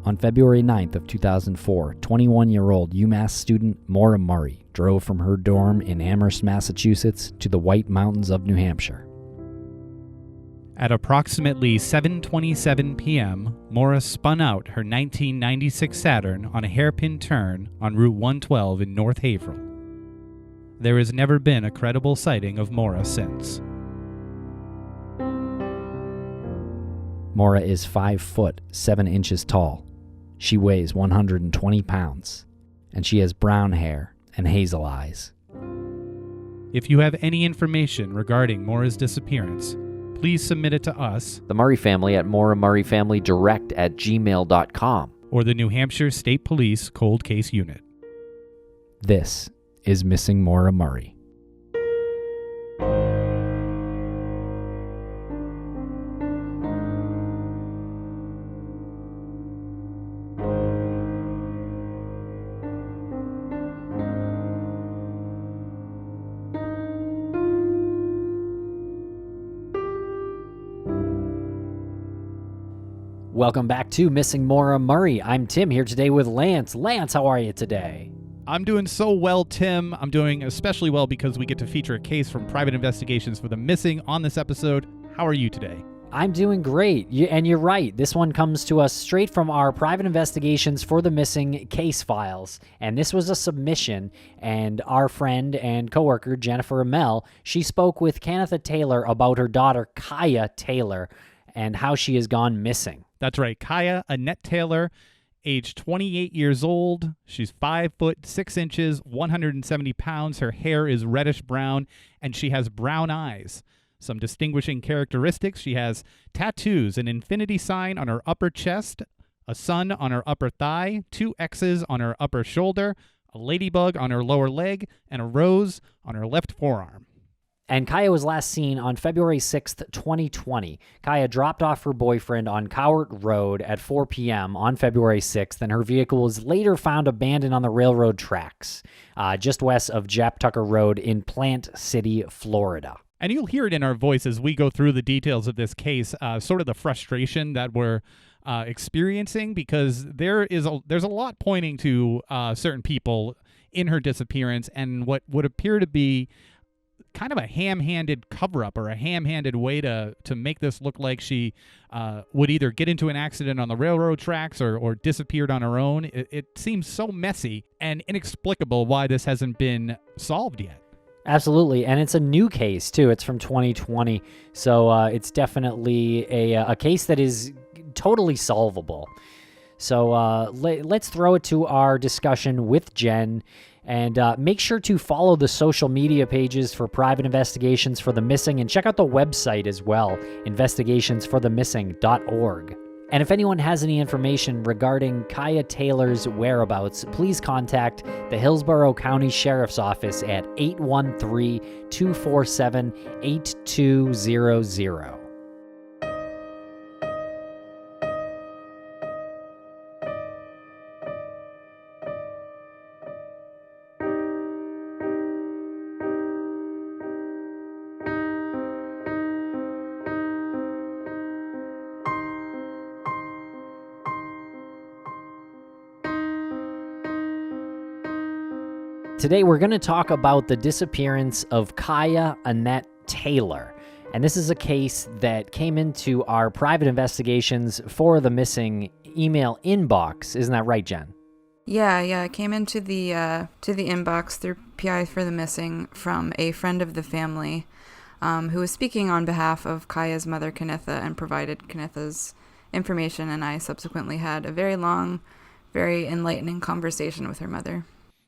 On February 9th of 2004, 21-year-old UMass student Maura Murray drove from her dorm in Amherst, Massachusetts to the White Mountains of New Hampshire. At approximately 7:27 p.m., Maura spun out her 1996 Saturn on a hairpin turn on Route 112 in North Haverhill. There has never been a credible sighting of Maura since. Maura is 5 foot 7 inches tall. She weighs 120 pounds, and she has brown hair and hazel eyes. If you have any information regarding Maura's disappearance, please submit it to us, The Murray family at MauraMurrayFamilyDirect@gmail.com. or the New Hampshire State Police Cold Case Unit. This is Missing Maura Murray. Welcome back to Missing Maura Murray. I'm Tim here today with Lance. Lance, how are you today? I'm doing so well, Tim. I'm doing especially well because we get to feature a case from Private Investigations for the Missing on this episode. How are you today? I'm doing great. And you're right. This one comes to us straight from our Private Investigations for the Missing case files. And this was a submission. And our friend and coworker, Jennifer Amell, she spoke with Cieha Taylor about her daughter, Cieha Taylor, and how she has gone missing. That's right. Cieha Annette Taylor, age 28 years old. She's 5 foot 6 inches, 170 pounds. Her hair is reddish brown, and she has brown eyes. Some distinguishing characteristics: she has tattoos, an infinity sign on her upper chest, a sun on her upper thigh, 2 X's on her upper shoulder, a ladybug on her lower leg, and a rose on her left forearm. And Cieha was last seen on February 6th, 2020. Cieha dropped off her boyfriend on Cowart Road at 4 p.m. on February 6th, and her vehicle was later found abandoned on the railroad tracks, just west of Jap Tucker Road in Plant City, Florida. And you'll hear it in our voice as we go through the details of this case, sort of the frustration that we're experiencing, because there's a lot pointing to certain people in her disappearance and what would appear to be kind of a ham-handed cover-up or a ham-handed way to make this look like she would either get into an accident on the railroad tracks or disappeared on her own. It seems so messy and inexplicable why this hasn't been solved yet. Absolutely, and it's a new case, too. It's from 2020, so it's definitely a case that is totally solvable. So let's throw it to our discussion with Jen. And make sure to follow the social media pages for Private Investigations for the Missing, and check out the website as well, investigationsforthemissing.org. And if anyone has any information regarding Cieha Taylor's whereabouts, please contact the Hillsborough County Sheriff's Office at 813-247-8200. Today, we're going to talk about the disappearance of Cieha Annette Taylor. And this is a case that came into our Private Investigations for the Missing email inbox. Isn't that right, Jen? Yeah, it came into the inbox through PI for the Missing from a friend of the family who was speaking on behalf of Cieha's mother, Cieha, and provided Cieha's information. And I subsequently had a very long, very enlightening conversation with her mother.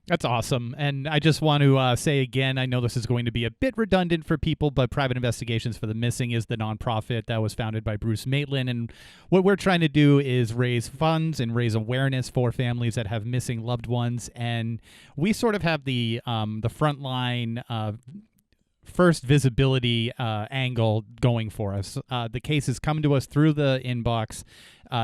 That's awesome. And I just want to say again, I know this is going to be a bit redundant for people, but Private Investigations for the Missing is the nonprofit that was founded by Bruce Maitland. And what we're trying to do is raise funds and raise awareness for families that have missing loved ones. And we sort of have the frontline first visibility angle going for us. The cases come to us through the inbox.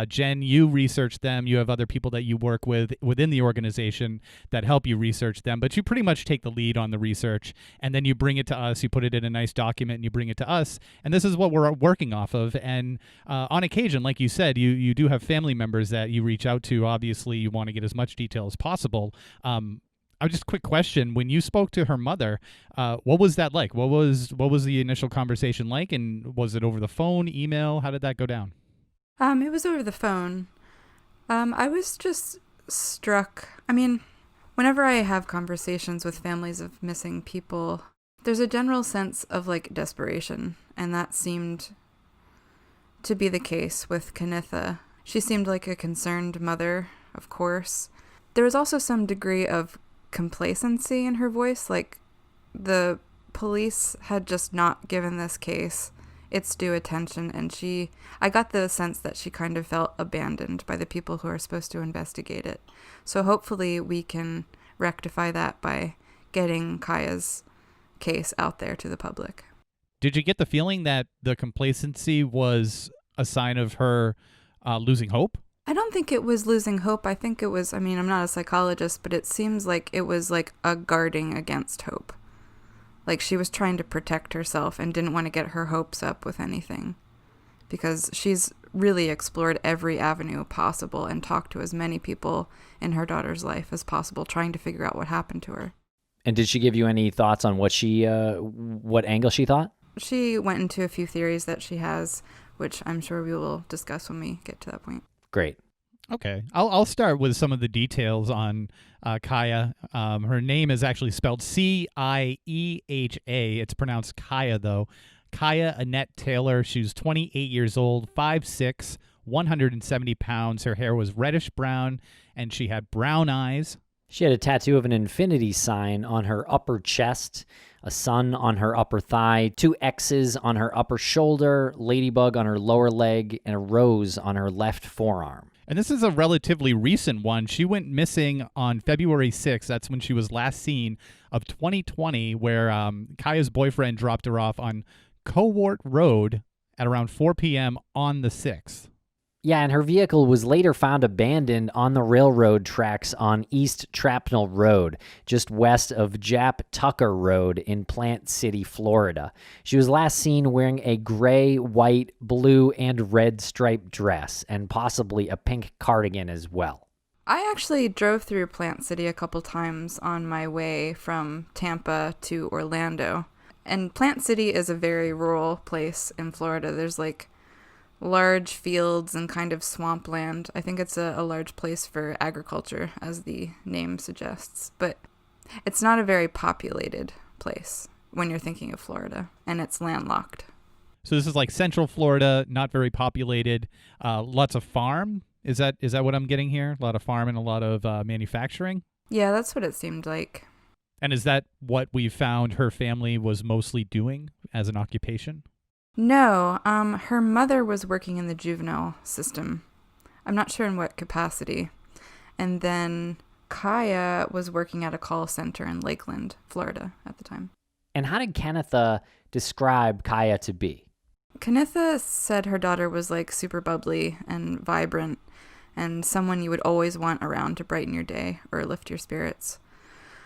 Jen, you research them. You have other people that you work with within the organization that help you research them, but you pretty much take the lead on the research, and then you bring it to us. You put it in a nice document, and you bring it to us, and this is what we're working off of. And on occasion, like you said, you do have family members that you reach out to. Obviously, you want to get as much detail as possible. Just a quick question. When you spoke to her mother, what was that like? What was the initial conversation like? And was it over the phone, email? How did that go down? It was over the phone. I was just struck. I mean, whenever I have conversations with families of missing people, there's a general sense of like desperation, and that seemed to be the case with Canitha. She seemed like a concerned mother, of course. There was also some degree of complacency in her voice, like the police had just not given this case its due attention, and I got the sense that she kind of felt abandoned by the people who are supposed to investigate it. So hopefully we can rectify that by getting Kaya's case out there to the public. Did you get the feeling that the complacency was a sign of her losing hope? I don't think it was losing hope. I think it was, I mean, I'm not a psychologist, but it seems like it was like a guarding against hope. Like she was trying to protect herself and didn't want to get her hopes up with anything, because she's really explored every avenue possible and talked to as many people in her daughter's life as possible, trying to figure out what happened to her. And did she give you any thoughts on what angle she thought? She went into a few theories that she has, which I'm sure we will discuss when we get to that point. Great. Okay, I'll start with some of the details on Cieha. Her name is actually spelled Cieha. It's pronounced Cieha, though. Cieha Annette Taylor. She was 28 years old, 5'6", 170 pounds. Her hair was reddish brown, and she had brown eyes. She had a tattoo of an infinity sign on her upper chest, a sun on her upper thigh, 2 X's on her upper shoulder, ladybug on her lower leg, and a rose on her left forearm. And this is a relatively recent one. She went missing on February 6th. That's when she was last seen, of 2020, where Kaya's boyfriend dropped her off on Cowart Road at around 4 p.m. on the 6th. Yeah, and her vehicle was later found abandoned on the railroad tracks on East Trapnell Road, just west of Jap Tucker Road in Plant City, Florida. She was last seen wearing a gray, white, blue, and red striped dress, and possibly a pink cardigan as well. I actually drove through Plant City a couple times on my way from Tampa to Orlando. And Plant City is a very rural place in Florida. There's like large fields and kind of swampland. I think it's a large place for agriculture, as the name suggests. But it's not a very populated place when you're thinking of Florida, and it's landlocked. So this is like central Florida, not very populated, lots of farm. Is that what I'm getting here? A lot of farm and a lot of manufacturing? Yeah, that's what it seemed like. And is that what we found her family was mostly doing as an occupation? No, her mother was working in the juvenile system. I'm not sure in what capacity. And then Cieha was working at a call center in Lakeland, Florida at the time. And how did Canitha describe Cieha to be? Canitha said her daughter was like super bubbly and vibrant and someone you would always want around to brighten your day or lift your spirits.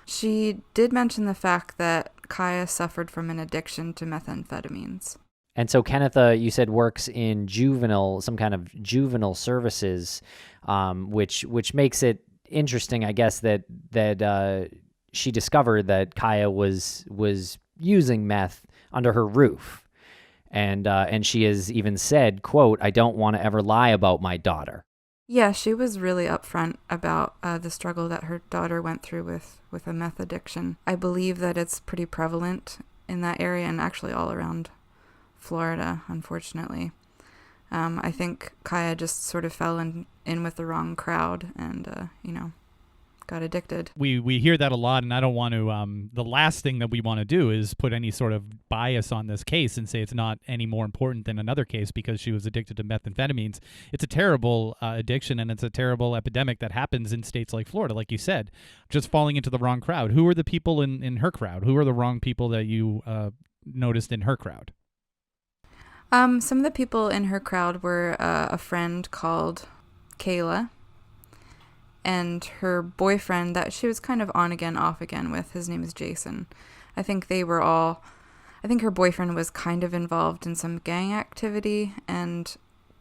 She did mention the fact that Cieha suffered from an addiction to methamphetamines. And so Canitha, you said, works in some kind of juvenile services, which makes it interesting, I guess, that she discovered that Cieha was using meth under her roof, and she has even said, quote, "I don't want to ever lie about my daughter." Yeah, she was really upfront about the struggle that her daughter went through with a meth addiction. I believe that it's pretty prevalent in that area and actually all around Florida, unfortunately. I think Cieha just sort of fell in with the wrong crowd and, got addicted. We hear that a lot, and I don't want to. The last thing that we want to do is put any sort of bias on this case and say it's not any more important than another case because she was addicted to methamphetamines. It's a terrible addiction, and it's a terrible epidemic that happens in states like Florida, like you said, just falling into the wrong crowd. Who are the people in her crowd? Who are the wrong people that you noticed in her crowd? Some of the people in her crowd were a friend called Kayla, and her boyfriend that she was kind of on again, off again with. His name is Jason. I think her boyfriend was kind of involved in some gang activity, and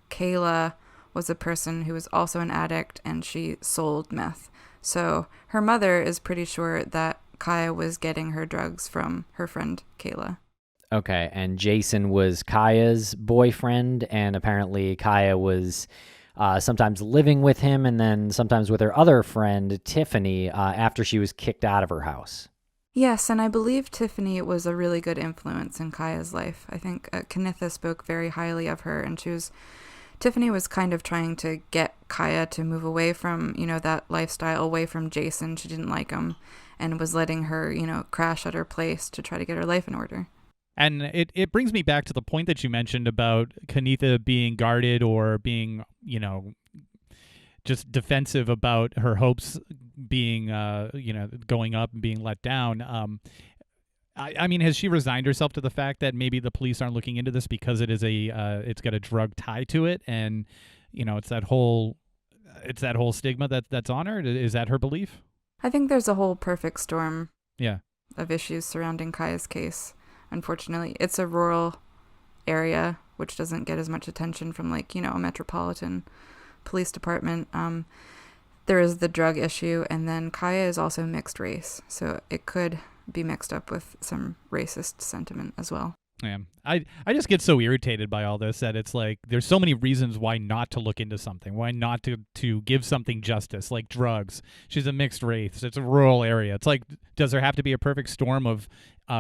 Kayla was a person who was also an addict, and she sold meth. So her mother is pretty sure that Kaya was getting her drugs from her friend Kayla. Okay, and Jason was Kaya's boyfriend, and apparently Kaya was sometimes living with him and then sometimes with her other friend, Tiffany, after she was kicked out of her house. Yes, and I believe Tiffany was a really good influence in Kaya's life. I think Knitha spoke very highly of her, and Tiffany was kind of trying to get Kaya to move away from, that lifestyle, away from Jason. She didn't like him, and was letting her, crash at her place to try to get her life in order. And it brings me back to the point that you mentioned about Knitha being guarded or being, just defensive about her hopes being, going up and being let down. I mean, has she resigned herself to the fact that maybe the police aren't looking into this because it is it's got a drug tie to it, and it's that whole stigma that's on her? Is that her belief? I think there's a whole perfect storm. Yeah. Of issues surrounding Kaya's case. Unfortunately, it's a rural area, which doesn't get as much attention from a metropolitan police department. There is the drug issue, and then Kaya is also mixed race, so it could be mixed up with some racist sentiment as well. Yeah, I just get so irritated by all this that it's like there's so many reasons why not to look into something, why not to give something justice, like drugs. She's a mixed race. It's a rural area. It's like, does there have to be a perfect storm of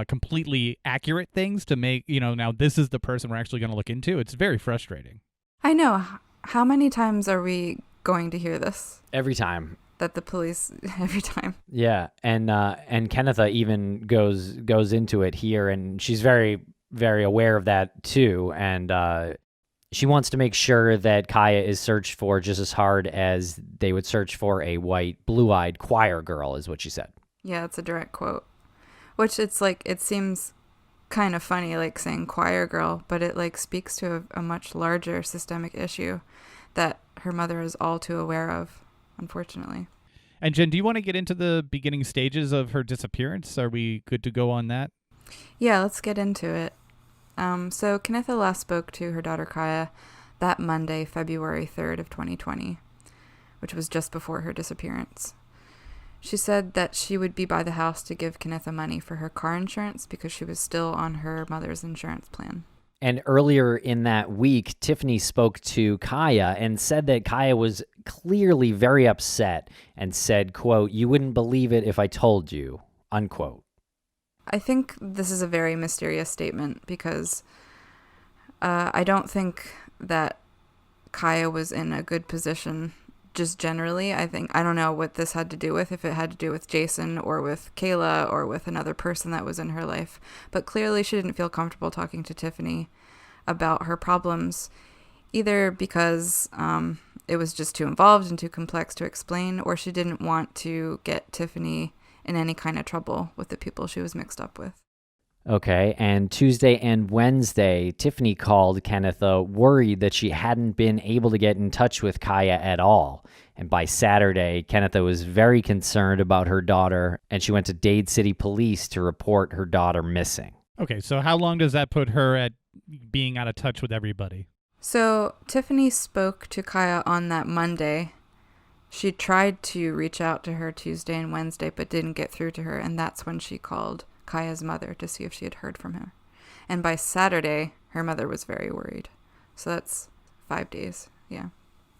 completely accurate things to make, now this is the person we're actually going to look into? It's very frustrating. I know. How many times are we going to hear this? Every time. That the police, every time. Yeah, and Knitha even goes into it here, and she's very, very aware of that too, and she wants to make sure that Kaya is searched for just as hard as they would search for a white, blue-eyed choir girl, is what she said. Yeah, it's a direct quote. Which it seems kind of funny, saying choir girl, but it speaks to a much larger systemic issue that her mother is all too aware of, unfortunately. And Jen, do you want to get into the beginning stages of her disappearance? Are we good to go on that? Yeah, let's get into it. So Knitha last spoke to her daughter Kaya that Monday, February 3rd of 2020, which was just before her disappearance. She said that she would be by the house to give Knitha money for her car insurance because she was still on her mother's insurance plan. And earlier in that week, Tiffany spoke to Kaya and said that Kaya was clearly very upset and said, quote, "You wouldn't believe it if I told you," unquote. I think this is a very mysterious statement because I don't think that Kaya was in a good position just generally. I don't know what this had to do with, if it had to do with Jason or with Kayla or with another person that was in her life. But clearly she didn't feel comfortable talking to Tiffany about her problems, either because it was just too involved and too complex to explain, or she didn't want to get Tiffany in any kind of trouble with the people she was mixed up with. Okay, and Tuesday and Wednesday, Tiffany called Knitha worried that she hadn't been able to get in touch with Kaya at all. And by Saturday, Knitha was very concerned about her daughter, and she went to Dade City Police to report her daughter missing. Okay, so how long does that put her at being out of touch with everybody? So Tiffany spoke to Kaya on that Monday. She tried to reach out to her Tuesday and Wednesday, but didn't get through to her, and that's when she called Kaya's mother to see if she had heard from her. And by Saturday, her mother was very worried. So that's 5 days, yeah.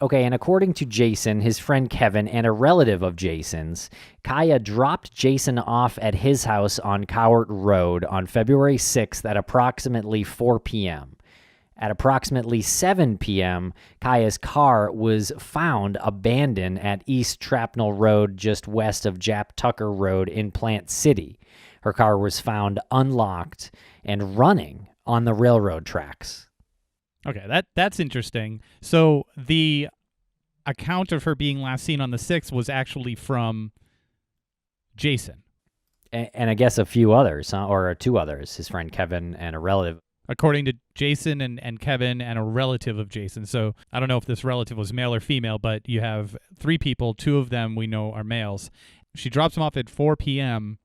Okay, and according to Jason, his friend Kevin, and a relative of Jason's, Kaya dropped Jason off at his house on Cowart Road on February 6th at approximately 4 p.m. At approximately 7 p.m., Kaya's car was found abandoned at East Trapnell Road, just west of Jap Tucker Road in Plant City. Her car was found unlocked and running on the railroad tracks. Okay, that's interesting. So the account of her being last seen on the 6th was actually from Jason. And I guess a few others, or two others, his friend Kevin and a relative. According to Jason and Kevin and a relative of Jason. So I don't know if this relative was male or female, but you have 3 people. 2 of them we know are males. She drops them off at 4 p.m.,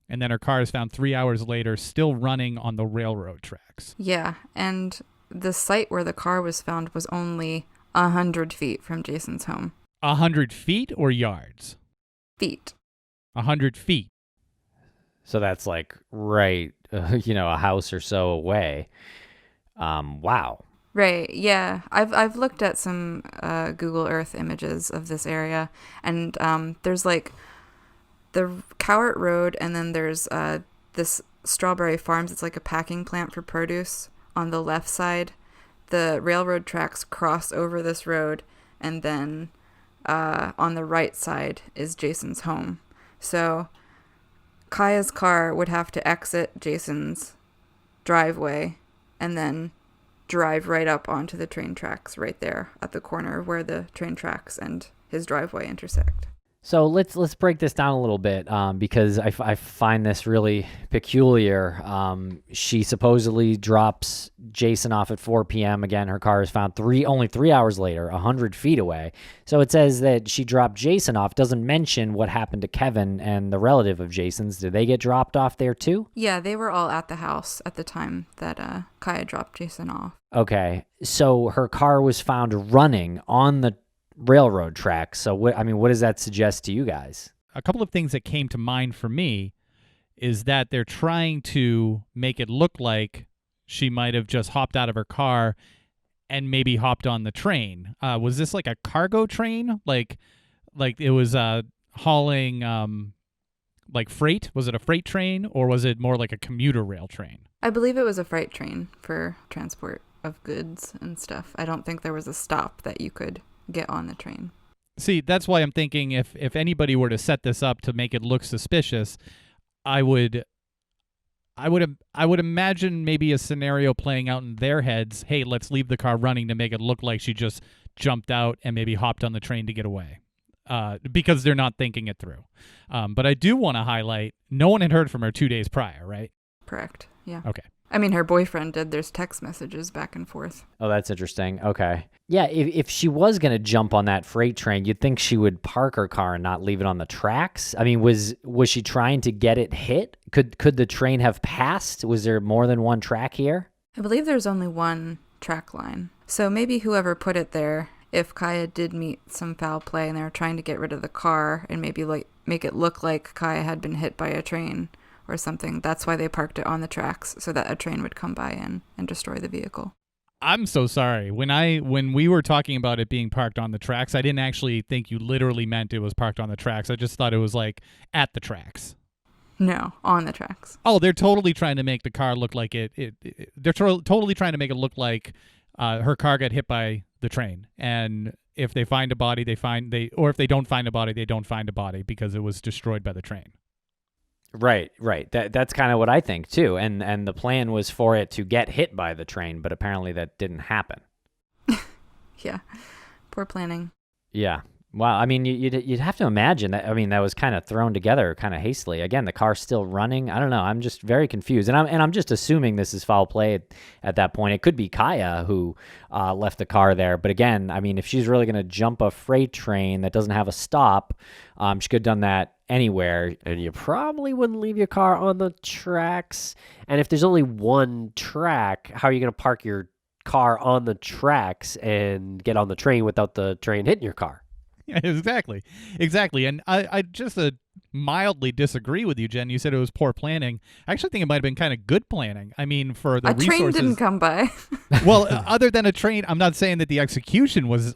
and then her car is found 3 hours later still running on the railroad tracks. Yeah, and the site where the car was found was only 100 feet from Jason's home. 100 feet or yards? Feet. 100 feet. So that's like right, a house or so away. Wow. Right. Yeah. I've looked at some Google Earth images of this area, and there's like the Cowart Road, and then there's this Strawberry Farms. It's like a packing plant for produce on the left side. The railroad tracks cross over this road, and then on the right side is Jason's home. So Kaya's car would have to exit Jason's driveway and then drive right up onto the train tracks right there at the corner where the train tracks and his driveway intersect. So let's break this down a little bit because I find this really peculiar. She supposedly drops Jason off at 4 p.m. Again, her car is found only 3 hours later, 100 feet away. So it says that she dropped Jason off. Doesn't mention what happened to Kevin and the relative of Jason's. Did they get dropped off there too? Yeah, they were all at the house at the time that Kaya dropped Jason off. Okay, so her car was found running on the railroad tracks. So what does that suggest to you guys? A couple of things that came to mind for me is that they're trying to make it look like she might have just hopped out of her car and maybe hopped on the train. Was this like a cargo train? Like it was hauling like freight? Was it a freight train, or was it more like a commuter rail train? I believe it was a freight train for transport of goods and stuff. I don't think there was a stop that you could get on the train. See, that's why I'm thinking if anybody were to set this up to make it look suspicious, I would imagine maybe a scenario playing out in their heads. Hey, let's leave the car running to make it look like she just jumped out and maybe hopped on the train to get away, because they're not thinking it through. But I do want to highlight, no one had heard from her 2 days prior, right? Correct. Yeah. Okay. I mean, her boyfriend did. There's text messages back and forth. Oh, that's interesting. Okay. Yeah, if she was going to jump on that freight train, you'd think she would park her car and not leave it on the tracks. I mean, was she trying to get it hit? Could the train have passed? Was there more than one track here? I believe there's only one track line. So maybe whoever put it there, if Kaya did meet some foul play and they were trying to get rid of the car and maybe like make it look like Kaya had been hit by a train or something, that's why they parked it on the tracks so that a train would come by and destroy the vehicle. I'm so sorry. When we were talking about it being parked on the tracks, I didn't actually think you literally meant it was parked on the tracks. I just thought it was like at the tracks. No, on the tracks. Oh, they're totally trying to make the car look like they're totally trying to make it look like her car got hit by the train. And if they find a body, or if they don't find a body, they don't find a body because it was destroyed by the train. Right. That's kind of what I think too. And the plan was for it to get hit by the train, but apparently that didn't happen. Yeah. Poor planning. Yeah. Wow. I mean, you'd have to imagine that. I mean, that was kind of thrown together kind of hastily. Again, the car's still running. I don't know. I'm just very confused, and I'm just assuming this is foul play at that point. It could be Kaya who left the car there, but again, I mean, if she's really going to jump a freight train that doesn't have a stop, she could have done that anywhere, and you probably wouldn't leave your car on the tracks. And if there's only one track, how are you going to park your car on the tracks and get on the train without the train hitting your car? Yeah, exactly. And I just mildly disagree with you, Jen. You said it was poor planning. I actually think it might have been kind of good planning. I mean, for the resources. A train didn't come by. Well, other than a train, I'm not saying that the execution was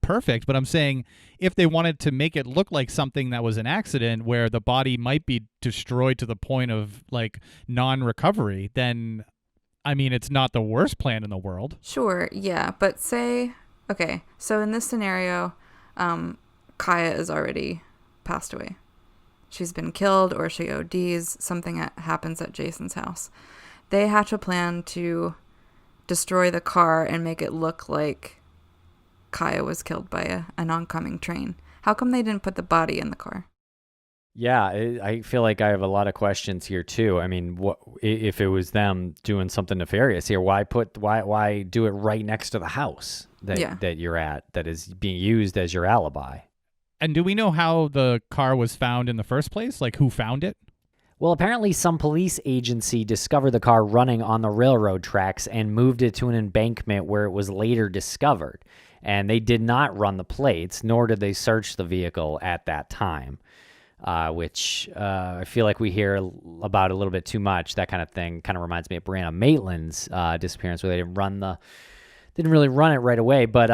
perfect, but I'm saying if they wanted to make it look like something that was an accident where the body might be destroyed to the point of like non-recovery, then I mean, it's not the worst plan in the world. Sure, yeah, but okay, so in this scenario, Cieha is already passed away. She's been killed or she ODs, something happens at Jason's house. They hatch a plan to destroy the car and make it look like Cieha was killed by an oncoming train. How come they didn't put the body in the car? Yeah, I feel like I have a lot of questions here too. I mean, what if it was them doing something nefarious here? Why do it right next to the house that you're at that is being used as your alibi? And do we know how the car was found in the first place? Like, who found it? Well, apparently some police agency discovered the car running on the railroad tracks and moved it to an embankment where it was later discovered. And they did not run the plates, nor did they search the vehicle at that time, which I feel like we hear about a little bit too much. That kind of thing kind of reminds me of Brianna Maitland's disappearance, where they didn't really run it right away. But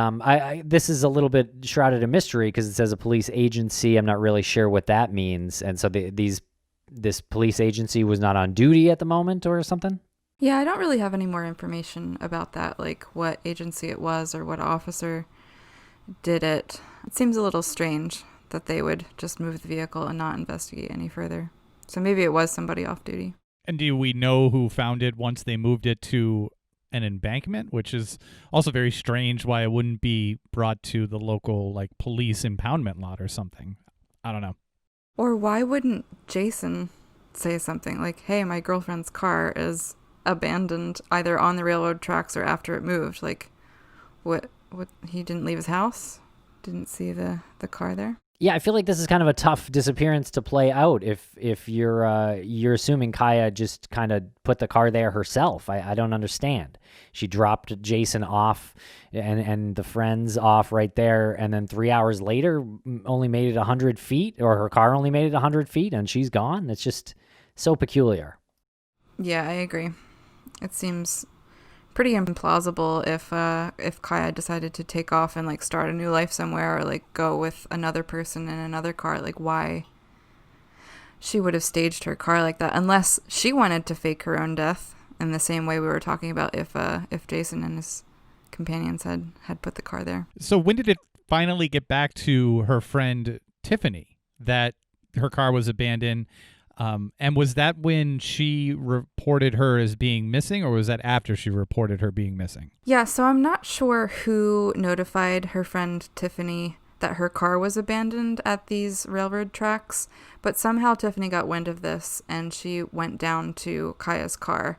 this is a little bit shrouded in mystery because it says a police agency. I'm not really sure what that means. And so this police agency was not on duty at the moment or something? Yeah, I don't really have any more information about that, like what agency it was or what officer did it. It seems a little strange that they would just move the vehicle and not investigate any further. So maybe it was somebody off duty. And do we know who found it once they moved it to an embankment, which is also very strange why it wouldn't be brought to the local like police impoundment lot or something? I don't know. Or why wouldn't Jason say something like, hey, my girlfriend's car is abandoned either on the railroad tracks or after it moved? Like, what he didn't leave his house? Didn't see the car there? Yeah, I feel like this is kind of a tough disappearance to play out if you're assuming Cieha just kind of put the car there herself. I don't understand. She dropped Jason off and the friends off right there, and then 3 hours later only made it 100 feet, or her car only made it 100 feet, and she's gone. It's just so peculiar. Yeah, I agree. It seems pretty implausible if Cieha decided to take off and like start a new life somewhere, or like go with another person in another car. Like, why she would have staged her car like that, unless she wanted to fake her own death in the same way we were talking about if Jason and his companions had put the car there. So when did it finally get back to her friend Tiffany that her car was abandoned? And was that when she reported her as being missing, or was that after she reported her being missing? Yeah, so I'm not sure who notified her friend Tiffany that her car was abandoned at these railroad tracks, but somehow Tiffany got wind of this and she went down to Cieha's car,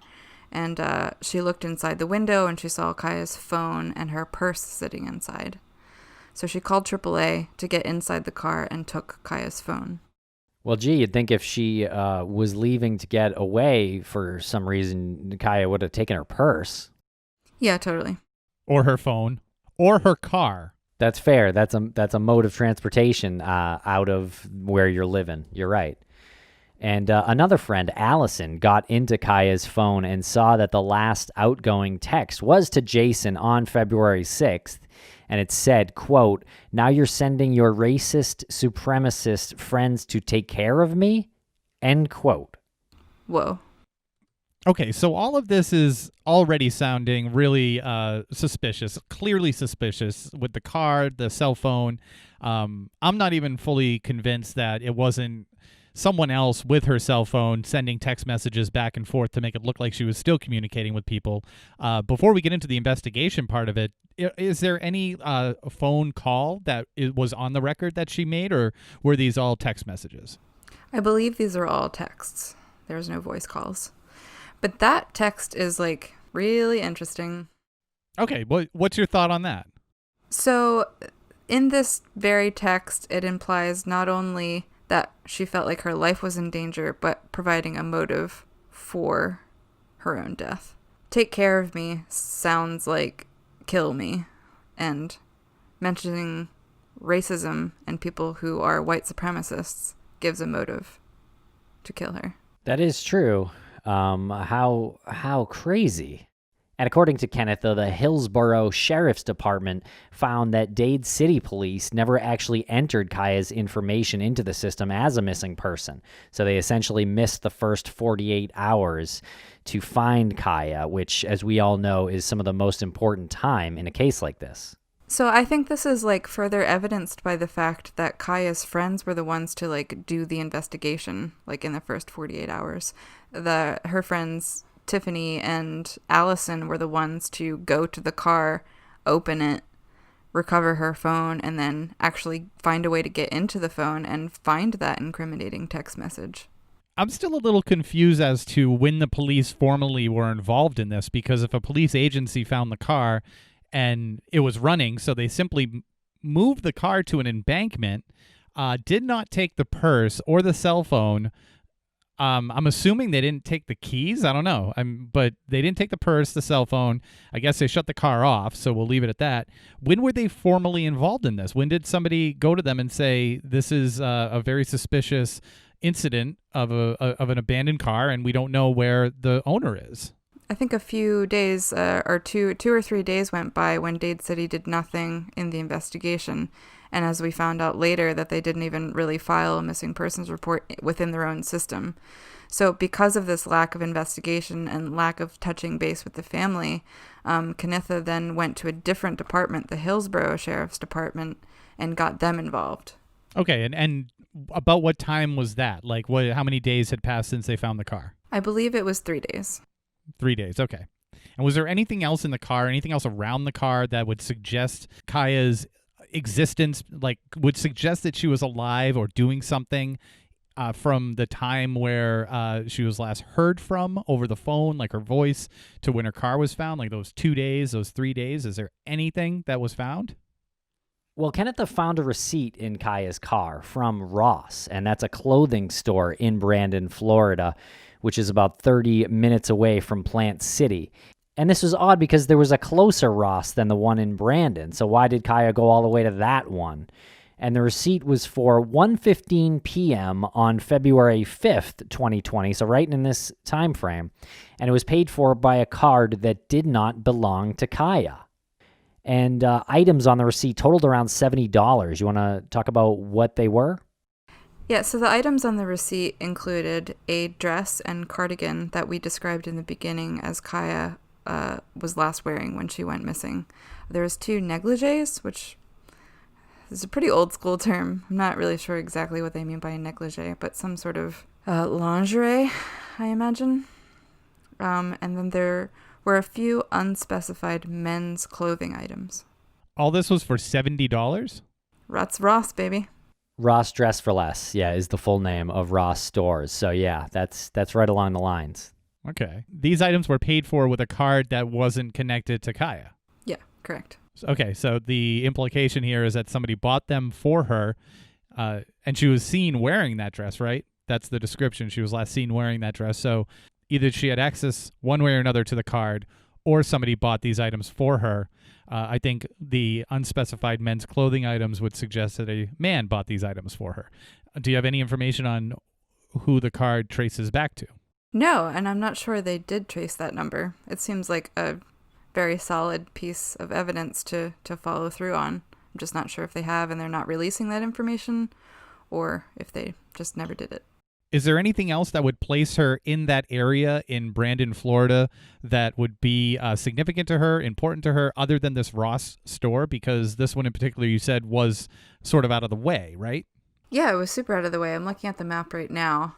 and she looked inside the window and she saw Cieha's phone and her purse sitting inside. So she called AAA to get inside the car and took Cieha's phone. Well, gee, you'd think if she was leaving to get away for some reason, Cieha would have taken her purse. Yeah, totally. Or her phone. Or her car. That's fair. That's a mode of transportation out of where you're living. You're right. And another friend, Allison, got into Cieha's phone and saw that the last outgoing text was to Jason on February 6th. And it said, quote, "Now you're sending your racist, supremacist friends to take care of me?" End quote. Whoa. Okay, so all of this is already sounding really suspicious, clearly suspicious with the car, the cell phone. I'm not even fully convinced that it wasn't someone else with her cell phone sending text messages back and forth to make it look like she was still communicating with people. Before we get into the investigation part of it, is there any phone call that was on the record that she made, or were these all text messages? I believe these are all texts. There's no voice calls. But that text is like really interesting. Okay, what's your thought on that? So in this very text, it implies not only that she felt like her life was in danger, but providing a motive for her own death. Take care of me sounds like kill me, and mentioning racism and people who are white supremacists gives a motive to kill her. That is true. How crazy. And according to Kenneth, though, the Hillsborough Sheriff's Department found that Dade City Police never actually entered Kaya's information into the system as a missing person. So they essentially missed the first 48 hours to find Kaya, which, as we all know, is some of the most important time in a case like this. So I think this is like further evidenced by the fact that Kaya's friends were the ones to like do the investigation, like in the first 48 hours. Her friends Tiffany and Allison were the ones to go to the car, open it, recover her phone, and then actually find a way to get into the phone and find that incriminating text message. I'm still a little confused as to when the police formally were involved in this, because if a police agency found the car and it was running, so they simply moved the car to an embankment, did not take the purse or the cell phone. I'm assuming they didn't take the keys. I don't know. But they didn't take the purse, the cell phone. I guess they shut the car off, so we'll leave it at that. When were they formally involved in this? When did somebody go to them and say, this is a very suspicious incident of an abandoned car, and we don't know where the owner is? I think a few days or two or 3 days went by when Dade City did nothing in the investigation. And as we found out later, that they didn't even really file a missing persons report within their own system. So because of this lack of investigation and lack of touching base with the family, Knitha then went to a different department, the Hillsborough Sheriff's Department, and got them involved. Okay, and about what time was that? Like, how many days had passed since they found the car? I believe it was 3 days. 3 days, okay. And was there anything else in the car, anything else around the car that would suggest Kaya's existence, like would suggest that she was alive or doing something from the time where she was last heard from over the phone, like her voice, to when her car was found, like those 2 days, those 3 days? Is there anything that was found? Well, Kenneth found a receipt in Kaya's car from Ross, and that's a clothing store in Brandon, Florida, which is about 30 minutes away from Plant City. And this was odd because there was a closer Ross than the one in Brandon, so why did Kaya go all the way to that one? And the receipt was for 1:15 p.m. on February 5th, 2020, so right in this time frame. And it was paid for by a card that did not belong to Kaya. And items on the receipt totaled around $70. You want to talk about what they were? Yeah, so the items on the receipt included a dress and cardigan that we described in the beginning as Kaya was last wearing when she went missing. There was 2 negligees, which is a pretty old school term. I'm not really sure exactly what they mean by a negligee, but some sort of lingerie, I imagine. And then there were a few unspecified men's clothing items. All this was for $70? That's Ross, baby. Ross Dress for Less, yeah, is the full name of Ross Stores. So yeah, that's right along the lines. Okay. These items were paid for with a card that wasn't connected to Kaya. Yeah, correct. Okay, so the implication here is that somebody bought them for her, and she was seen wearing that dress, right? That's the description. She was last seen wearing that dress. So either she had access one way or another to the card, or somebody bought these items for her. I think the unspecified men's clothing items would suggest that a man bought these items for her. Do you have any information on who the card traces back to? No, and I'm not sure they did trace that number. It seems like a very solid piece of evidence to follow through on. I'm just not sure if they have and they're not releasing that information, or if they just never did it. Is there anything else that would place her in that area in Brandon, Florida, that would be significant to her, important to her, other than this Ross store? Because this one in particular, you said, was sort of out of the way, right? Yeah, it was super out of the way. I'm looking at the map right now.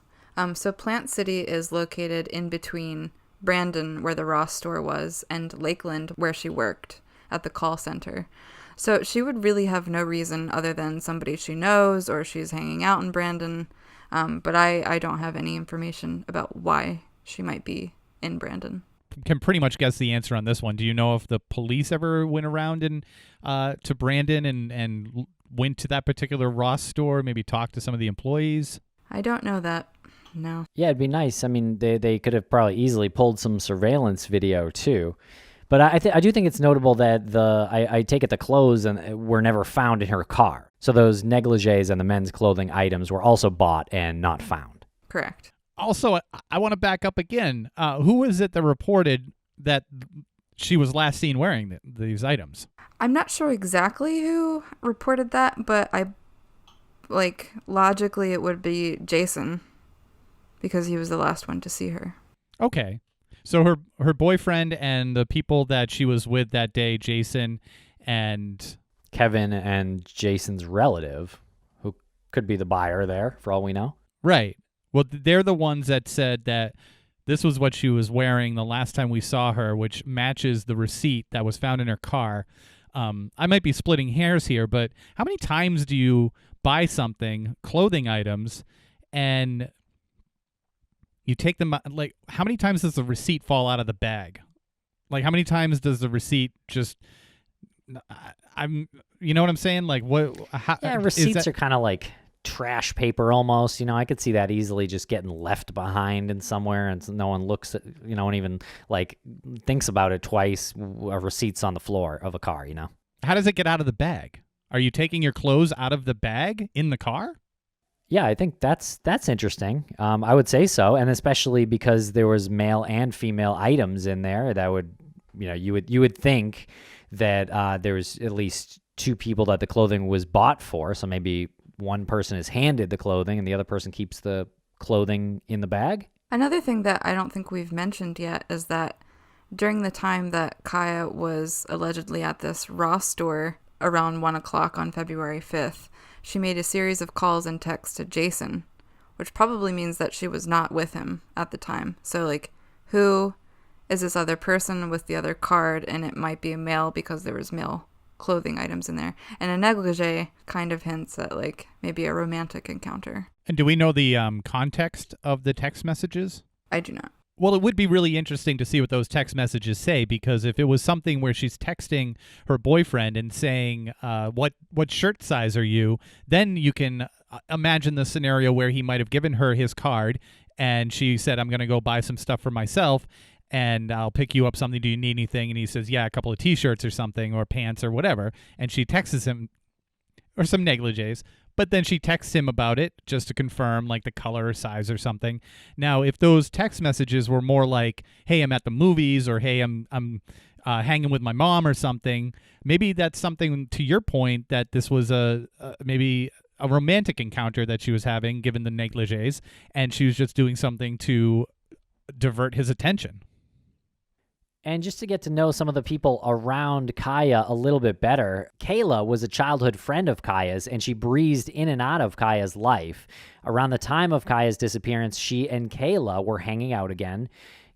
So Plant City is located in between Brandon, where the Ross store was, and Lakeland, where she worked at the call center. So she would really have no reason other than somebody she knows, or she's hanging out in Brandon. But I don't have any information about why she might be in Brandon. Can pretty much guess the answer on this one. Do you know if the police ever went around to Brandon and went to that particular Ross store, maybe talked to some of the employees? I don't know that. No. Yeah, it'd be nice. I mean, they could have probably easily pulled some surveillance video too. But I do think it's notable that I take it the clothes were never found in her car. So those negligees and the men's clothing items were also bought and not found. Correct. Also, I want to back up again. Who was it that reported that she was last seen wearing these items. I'm not sure exactly who reported that, but logically it would be Jason because he was the last one to see her. Okay. So her boyfriend and the people that she was with that day, Jason and Kevin and Jason's relative, who could be the buyer there, for all we know. Right. Well, they're the ones that said that this was what she was wearing the last time we saw her, which matches the receipt that was found in her car. I might be splitting hairs here, but how many times do you buy something, clothing items, and you take them, like, how many times does the receipt fall out of the bag? Like, how many times does the receipt just, you know what I'm saying? Like, receipts are kind of like trash paper almost. I could see that easily just getting left behind in somewhere, and no one looks at, and even like thinks about it twice. A receipt's on the floor of a car. How does it get out of the bag? Are you taking your clothes out of the bag in the car? Yeah, I think that's interesting. I would say so, and especially because there was male and female items in there. That would, you would think that there was at least two people that the clothing was bought for. So maybe one person is handed the clothing and the other person keeps the clothing in the bag. Another thing that I don't think we've mentioned yet is that during the time that Cieha was allegedly at this Ross store around 1 o'clock on February 5th, she made a series of calls and texts to Jason, which probably means that she was not with him at the time. So, who is this other person with the other card? And it might be a male because there was male clothing items in there. And a negligee kind of hints at, maybe a romantic encounter. And do we know the context of the text messages? I do not. Well, it would be really interesting to see what those text messages say, because if it was something where she's texting her boyfriend and saying, what shirt size are you, then you can imagine the scenario where he might have given her his card and she said, I'm going to go buy some stuff for myself and I'll pick you up something. Do you need anything? And he says, yeah, a couple of T-shirts or something or pants or whatever. And she texts him, or some negligees. But then she texts him about it just to confirm, the color or size or something. Now, if those text messages were more like, hey, I'm at the movies, or hey, I'm hanging with my mom or something, maybe that's something, to your point, that this was maybe a romantic encounter that she was having, given the negligees, and she was just doing something to divert his attention. And just to get to know some of the people around Cieha a little bit better, Kayla was a childhood friend of Cieha's, and she breezed in and out of Cieha's life. Around the time of Cieha's disappearance, she and Kayla were hanging out again.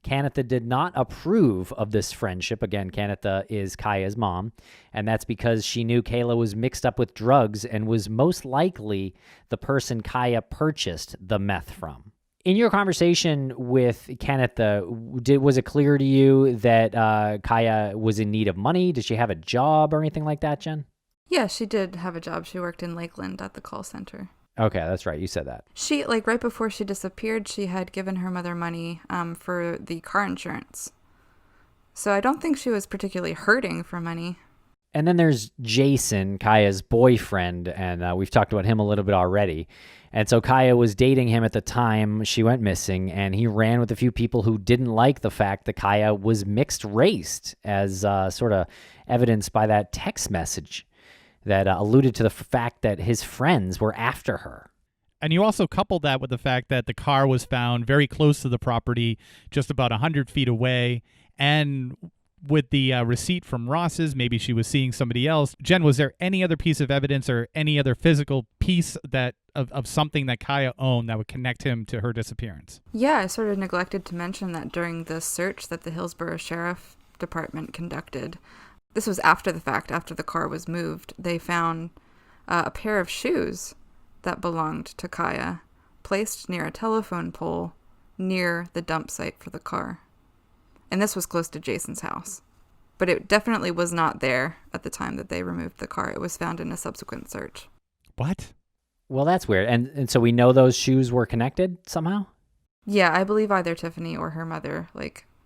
Kanitha did not approve of this friendship. Again, Kanitha is Cieha's mom, and that's because she knew Kayla was mixed up with drugs and was most likely the person Cieha purchased the meth from. In your conversation with Kanitha, was it clear to you that Cieha was in need of money? Did she have a job or anything like that, Jen? Yeah, she did have a job. She worked in Lakeland at the call center. Okay, that's right. You said that. She, right before she disappeared, she had given her mother money for the car insurance. So I don't think she was particularly hurting for money. And then there's Jason, Cieha's boyfriend, and we've talked about him a little bit already. And so Cieha was dating him at the time she went missing, and he ran with a few people who didn't like the fact that Cieha was mixed-raced, as sort of evidenced by that text message that alluded to the fact that his friends were after her. And you also couple that with the fact that the car was found very close to the property, just about 100 feet away, and with the receipt from Ross's, maybe she was seeing somebody else. Jen, was there any other piece of evidence or any other physical piece that of something that Cieha owned that would connect him to her disappearance? Yeah, I sort of neglected to mention that during the search that the Hillsborough Sheriff Department conducted, this was after the fact, after the car was moved, they found a pair of shoes that belonged to Cieha, placed near a telephone pole near the dump site for the car. And this was close to Jason's house. But it definitely was not there at the time that they removed the car. It was found in a subsequent search. What? Well, that's weird. And so we know those shoes were connected somehow? Yeah, I believe either Tiffany or her mother,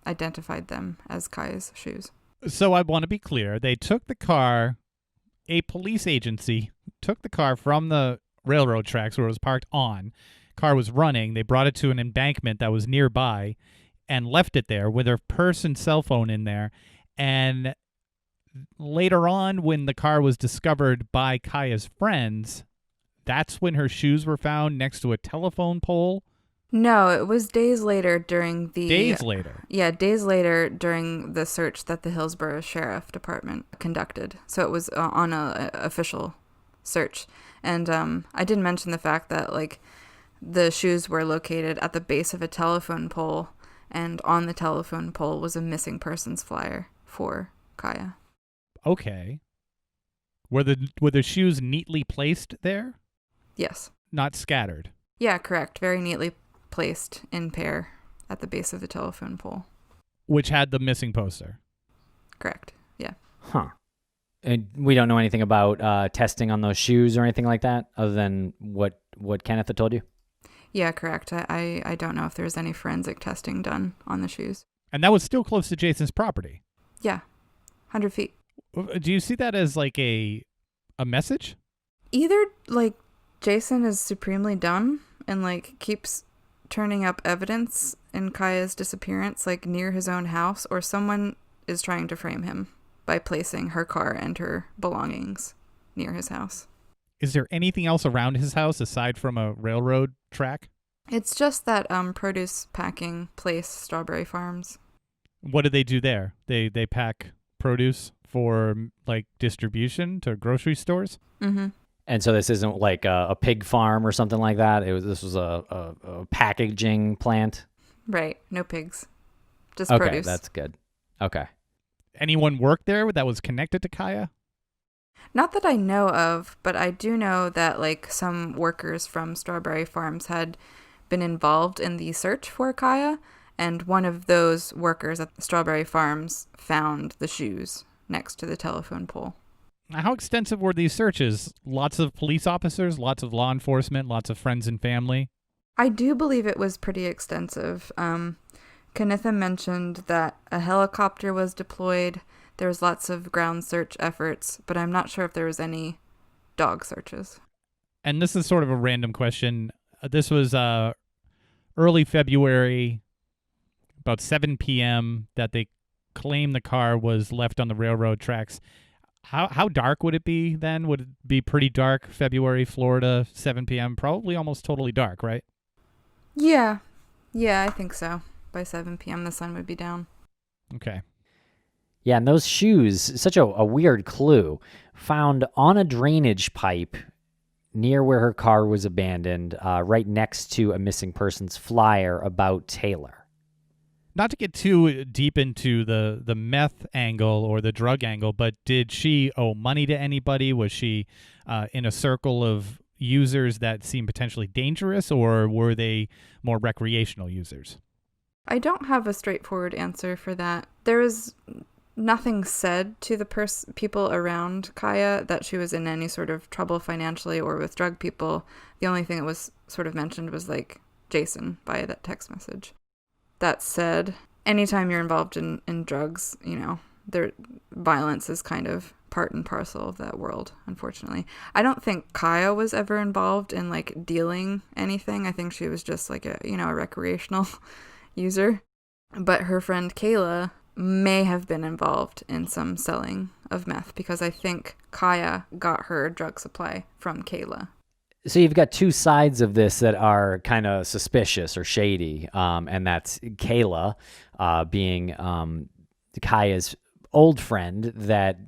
identified them as Cieha's shoes. So I want to be clear. They took the car, a police agency took the car from the railroad tracks where it was parked on. Car was running. They brought it to an embankment that was nearby and left it there with her purse and cell phone in there. And later on, when the car was discovered by Kaya's friends, that's when her shoes were found next to a telephone pole. No, it was days later during the... Days later? Yeah, days later during the search that the Hillsborough Sheriff Department conducted. So it was on a official search. And I didn't mention the fact that, like, the shoes were located at the base of a telephone pole, and on the telephone pole was a missing persons flyer for Kaya. Okay. Were the shoes neatly placed there? Yes. Not scattered? Yeah, correct. Very neatly placed in pair at the base of the telephone pole. Which had the missing poster? Correct. Yeah. Huh. And we don't know anything about testing on those shoes or anything like that, other than what Kenneth had told you? Yeah, correct. I don't know if there's any forensic testing done on the shoes. And that was still close to Jason's property? Yeah. 100 feet. Do you see that as like a message? Either, like, Jason is supremely dumb and, like, keeps turning up evidence in Kaya's disappearance, like, near his own house, or someone is trying to frame him by placing her car and her belongings near his house. Is there anything else around his house aside from a railroad track? It's just that produce packing place, Strawberry Farms. What do they do there? They pack produce for, like, distribution to grocery stores? Mm-hmm. And so this isn't like a pig farm or something like that. This was a packaging plant. Right. No pigs. Just Okay, produce. that's good. Okay. Anyone work there that was connected to Kaya? Not that I know of, but I do know that, like, some workers from Strawberry Farms had been involved in the search for Kaya, and one of those workers at Strawberry Farms found the shoes next to the telephone pole. How extensive were these searches? Lots of police officers, lots of law enforcement, lots of friends and family? I do believe it was pretty extensive. Kenneth mentioned that a helicopter was deployed. There was lots of ground search efforts, but I'm not sure if there was any dog searches. And this is sort of a random question. This was early February, about 7 p.m., that they claim the car was left on the railroad tracks. How dark would it be then? Would it be pretty dark, February, Florida, 7 p.m.? Probably almost totally dark, right? Yeah. Yeah, I think so. By 7 p.m. the sun would be down. Okay. Yeah, and those shoes, such a weird clue, found on a drainage pipe near where her car was abandoned, right next to a missing persons flyer about Taylor. Not to get too deep into the meth angle or the drug angle, but did she owe money to anybody? Was she in a circle of users that seemed potentially dangerous, or were they more recreational users? I don't have a straightforward answer for that. There was nothing said to the people around Kaya that she was in any sort of trouble financially or with drug people. The only thing that was sort of mentioned was, like, Jason via that text message. That said, anytime you're involved in drugs, you know, violence is kind of part and parcel of that world, unfortunately. I don't think Kaya was ever involved in, like, dealing anything. I think she was just, like, a recreational user. But her friend Kayla may have been involved in some selling of meth, because I think Kaya got her drug supply from Kayla. So you've got two sides of this that are kind of suspicious or shady, and that's Kayla being Kaya's old friend that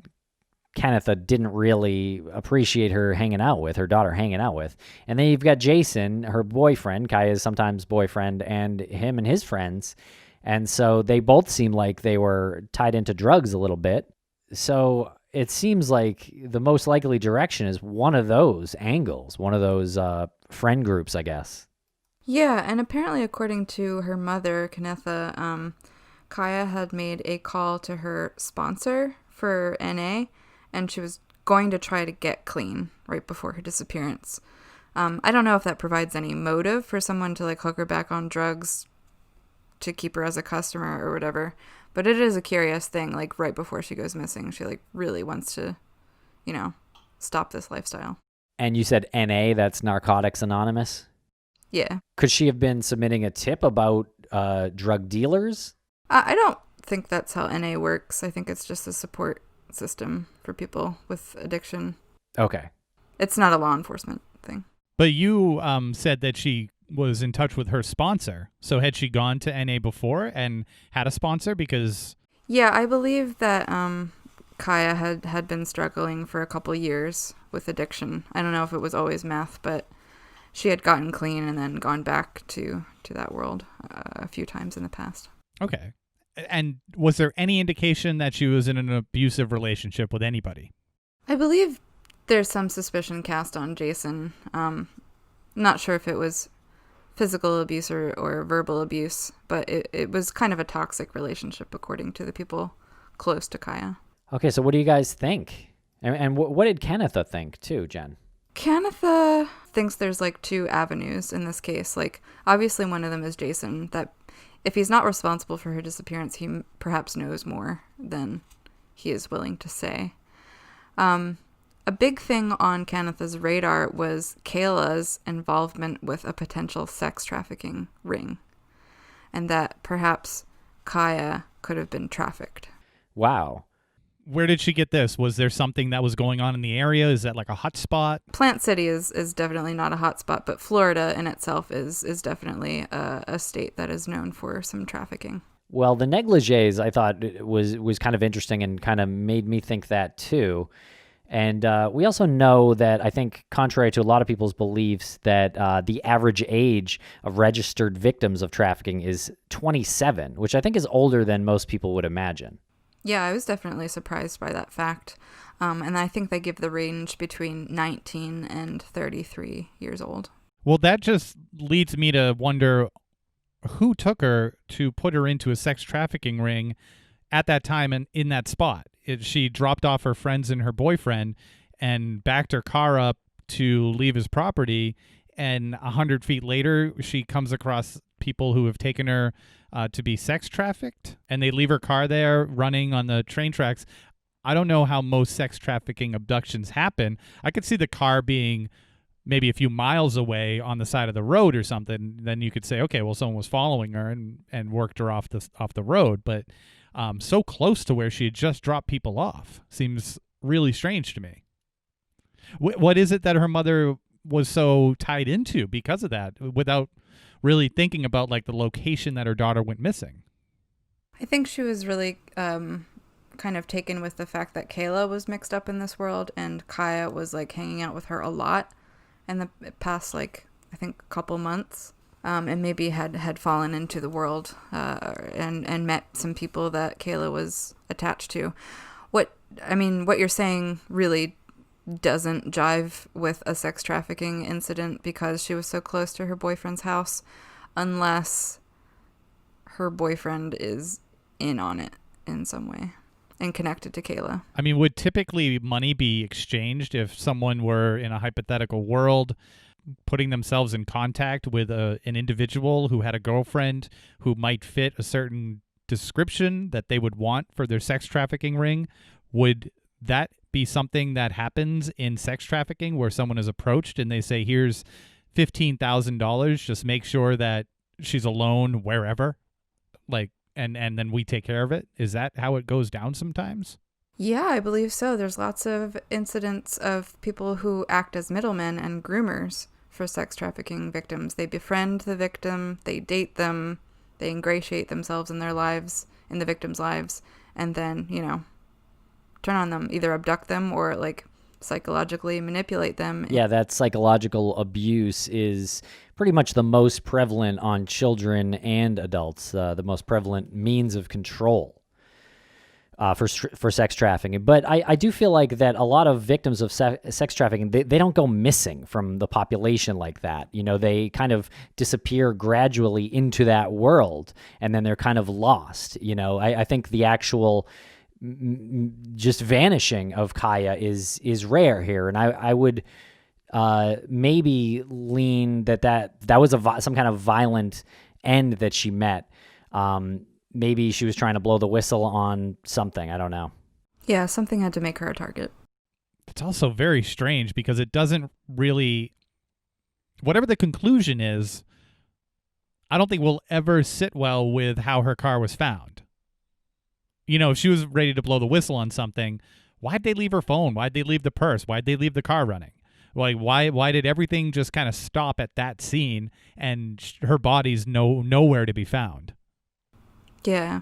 Kenneth didn't really appreciate her hanging out with, her daughter hanging out with. And then you've got Jason, her boyfriend, Kaya's sometimes boyfriend, and him and his friends. And so they both seem like they were tied into drugs a little bit. So it seems like the most likely direction is one of those angles, one of those friend groups, I guess. Yeah, and apparently according to her mother, Kennetha, Kaya had made a call to her sponsor for NA, and she was going to try to get clean right before her disappearance. I don't know if that provides any motive for someone to, like, hook her back on drugs to keep her as a customer or whatever. But it is a curious thing, like, right before she goes missing, she, like, really wants to, you know, stop this lifestyle. And you said NA, that's Narcotics Anonymous? Yeah. Could she have been submitting a tip about drug dealers? I don't think that's how NA works. I think it's just a support system for people with addiction. Okay. It's not a law enforcement thing. But you said that she was in touch with her sponsor. So had she gone to NA before and had a sponsor? Because Yeah, I believe that Kaya had been struggling for a couple years with addiction. I don't know if it was always meth, but she had gotten clean and then gone back to that world a few times in the past. Okay. And was there any indication that she was in an abusive relationship with anybody? I believe there's some suspicion cast on Jason. Not sure if it was physical abuse or verbal abuse, but it was kind of a toxic relationship according to the people close to Kaya. Okay, so what do you guys think? And what did Kennetha think too, Jen? Kennetha thinks there's like two avenues in this case. Like, obviously one of them is Jason, that if he's not responsible for her disappearance, he perhaps knows more than he is willing to say. A big thing on Kennetha's radar was Kayla's involvement with a potential sex trafficking ring, and that perhaps Kaya could have been trafficked. Wow. Where did she get this? Was there something that was going on in the area? Is that like a hot spot? Plant City is definitely not a hot spot, but Florida in itself is definitely a state that is known for some trafficking. Well, the negligees I thought was kind of interesting and kind of made me think that too. And we also know that, I think, contrary to a lot of people's beliefs, that the average age of registered victims of trafficking is 27, which I think is older than most people would imagine. Yeah, I was definitely surprised by that fact. And I think they give the range between 19 and 33 years old. Well, that just leads me to wonder who took her to put her into a sex trafficking ring at that time and in that spot. She dropped off her friends and her boyfriend and backed her car up to leave his property. And 100 feet later, she comes across people who have taken her to be sex trafficked, and they leave her car there running on the train tracks. I don't know how most sex trafficking abductions happen. I could see the car being maybe a few miles away on the side of the road or something. Then you could say, okay, well, someone was following her and worked her off the road. But so close to where she had just dropped people off seems really strange to me. What is it that her mother was so tied into because of that, without really thinking about like the location that her daughter went missing? I think she was really kind of taken with the fact that Kayla was mixed up in this world, and Kaya was like hanging out with her a lot in the past, like, I think a couple months, and maybe had fallen into the world and met some people that Kayla was attached to. What you're saying really doesn't jive with a sex trafficking incident because she was so close to her boyfriend's house, unless her boyfriend is in on it in some way and connected to Kayla. I mean, would typically money be exchanged if someone were in a hypothetical world putting themselves in contact with an individual who had a girlfriend who might fit a certain description that they would want for their sex trafficking ring? Would that be something that happens in sex trafficking, where someone is approached and they say, here's $15,000, just make sure that she's alone wherever, like, and then we take care of it? Is that how it goes down sometimes? Yeah, I believe so. There's lots of incidents of people who act as middlemen and groomers for sex trafficking victims. They befriend the victim, they date them, they ingratiate themselves in their lives, in the victim's lives, and then, turn on them, either abduct them or like psychologically manipulate them. Yeah, that psychological abuse is pretty much the most prevalent on children and adults, the most prevalent means of control for sex trafficking. But I do feel like that a lot of victims of sex trafficking, they don't go missing from the population like that. They kind of disappear gradually into that world, and then they're kind of lost. I think the actual just vanishing of Kaya is rare here, and I would maybe lean that was some kind of violent end that she met. Maybe she was trying to blow the whistle on something. I don't know. Yeah, something had to make her a target. It's also very strange because it doesn't really, whatever the conclusion is, I don't think will ever sit well with how her car was found. If she was ready to blow the whistle on something, why'd they leave her phone? Why'd they leave the purse? Why'd they leave the car running? Like, why did everything just kind of stop at that scene and her body's nowhere to be found? Yeah.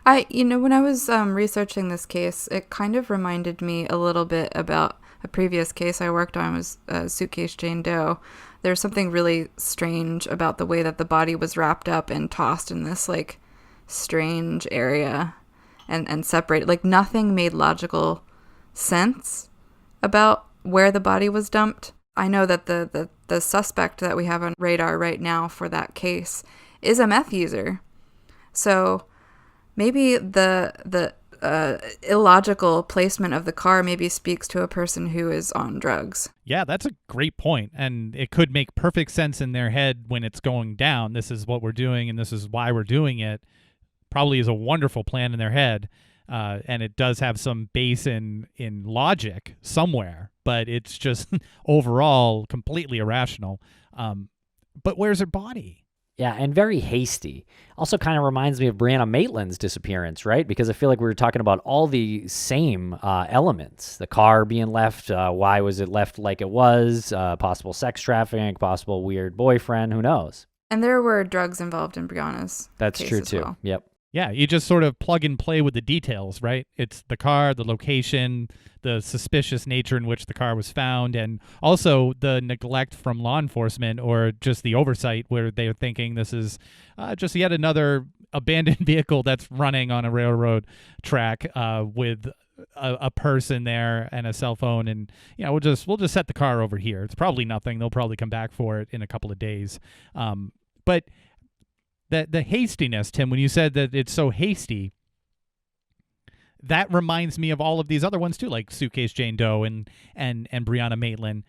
When I was researching this case, it kind of reminded me a little bit about a previous case I worked on, was Suitcase Jane Doe. There's something really strange about the way that the body was wrapped up and tossed in this, like, strange area and separated. Like, nothing made logical sense about where the body was dumped. I know that the suspect that we have on radar right now for that case is a meth user. So maybe the illogical placement of the car maybe speaks to a person who is on drugs. Yeah, that's a great point. And it could make perfect sense in their head when it's going down. This is what we're doing and this is why we're doing it. Probably is a wonderful plan in their head. And it does have some base in logic somewhere, but it's just overall completely irrational. But where's her body? Yeah, and very hasty. Also kind of reminds me of Brianna Maitland's disappearance, right? Because I feel like we were talking about all the same elements. The car being left, why was it left like it was, possible sex trafficking, possible weird boyfriend, who knows? And there were drugs involved in Brianna's That's case true as too. well. Yep. Yeah, you just sort of plug and play with the details, right? It's the car, the location, the suspicious nature in which the car was found, and also the neglect from law enforcement or just the oversight where they're thinking this is just yet another abandoned vehicle that's running on a railroad track with a person there and a cell phone, and we'll just set the car over here. It's probably nothing. They'll probably come back for it in a couple of days. But the hastiness, Tim, when you said that it's so hasty, that reminds me of all of these other ones too, like Suitcase Jane Doe and Brianna Maitland.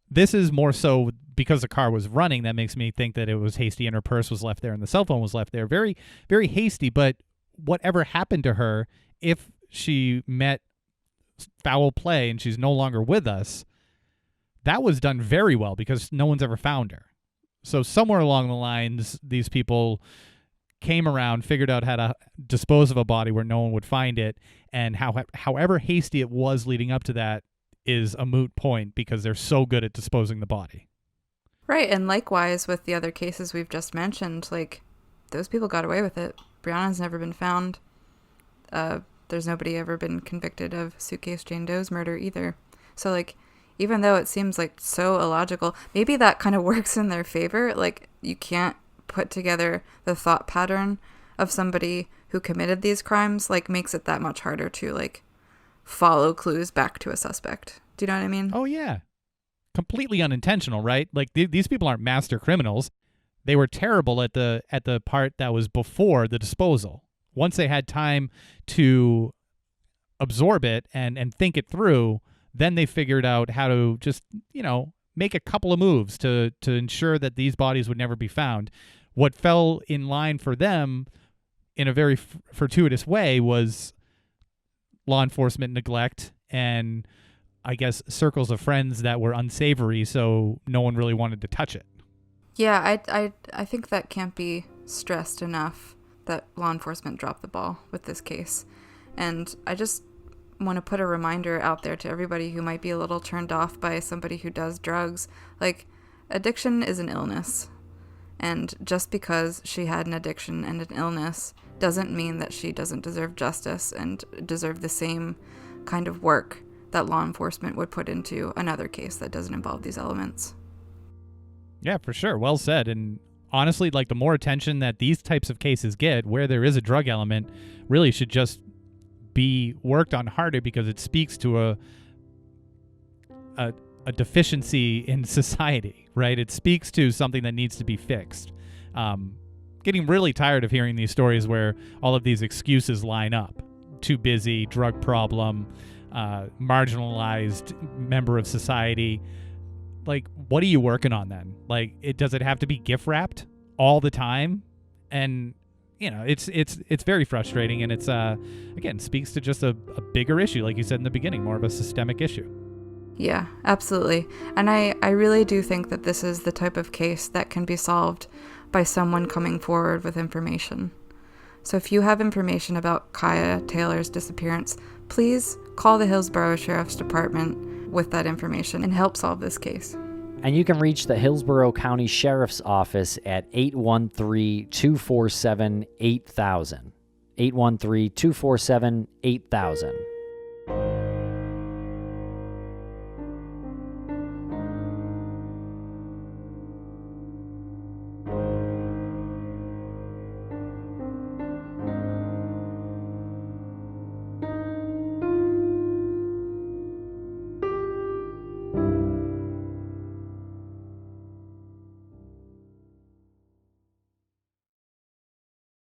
This is more so because the car was running that makes me think that it was hasty and her purse was left there and the cell phone was left there. Very, very hasty, but whatever happened to her, if she met foul play and she's no longer with us, that was done very well because no one's ever found her. So somewhere along the lines, these people came around, figured out how to dispose of a body where no one would find it, and however hasty it was leading up to that is a moot point because they're so good at disposing the body. Right, and likewise with the other cases we've just mentioned, like, those people got away with it. Brianna's never been found. There's nobody ever been convicted of Suitcase Jane Doe's murder either. So, like, even though it seems like so illogical, maybe that kind of works in their favor. Like, you can't put together the thought pattern of somebody who committed these crimes, like, makes it that much harder to, like, follow clues back to a suspect. Do you know what I mean? Oh, yeah. Completely unintentional, right? Like, these people aren't master criminals. They were terrible at the part that was before the disposal. Once they had time to absorb it and think it through, then they figured out how to just, make a couple of moves to ensure that these bodies would never be found. What fell in line for them in a very fortuitous way was law enforcement neglect and, I guess, circles of friends that were unsavory, so no one really wanted to touch it. Yeah, I think that can't be stressed enough that law enforcement dropped the ball with this case. And I just want to put a reminder out there to everybody who might be a little turned off by somebody who does drugs. Like, addiction is an illness. And just because she had an addiction and an illness doesn't mean that she doesn't deserve justice and deserve the same kind of work that law enforcement would put into another case that doesn't involve these elements. Yeah, for sure. Well said. And honestly, like, the more attention that these types of cases get where there is a drug element really should just be worked on harder because it speaks to a deficiency in society, right? It speaks to something that needs to be fixed. Getting really tired of hearing these stories where all of these excuses line up. Too busy, drug problem, marginalized member of society. Like, what are you working on then? Like, does it have to be gift wrapped all the time? And it's very frustrating, and it's again speaks to just a bigger issue, like you said in the beginning, more of a systemic issue. Yeah, absolutely. And I really do think that this is the type of case that can be solved by someone coming forward with information. So if you have information about Cieha Taylor's disappearance, please call the Hillsborough Sheriff's Department with that information and help solve this case. And you can reach the Hillsborough County Sheriff's Office at 813-247-8000. 813-247-8000.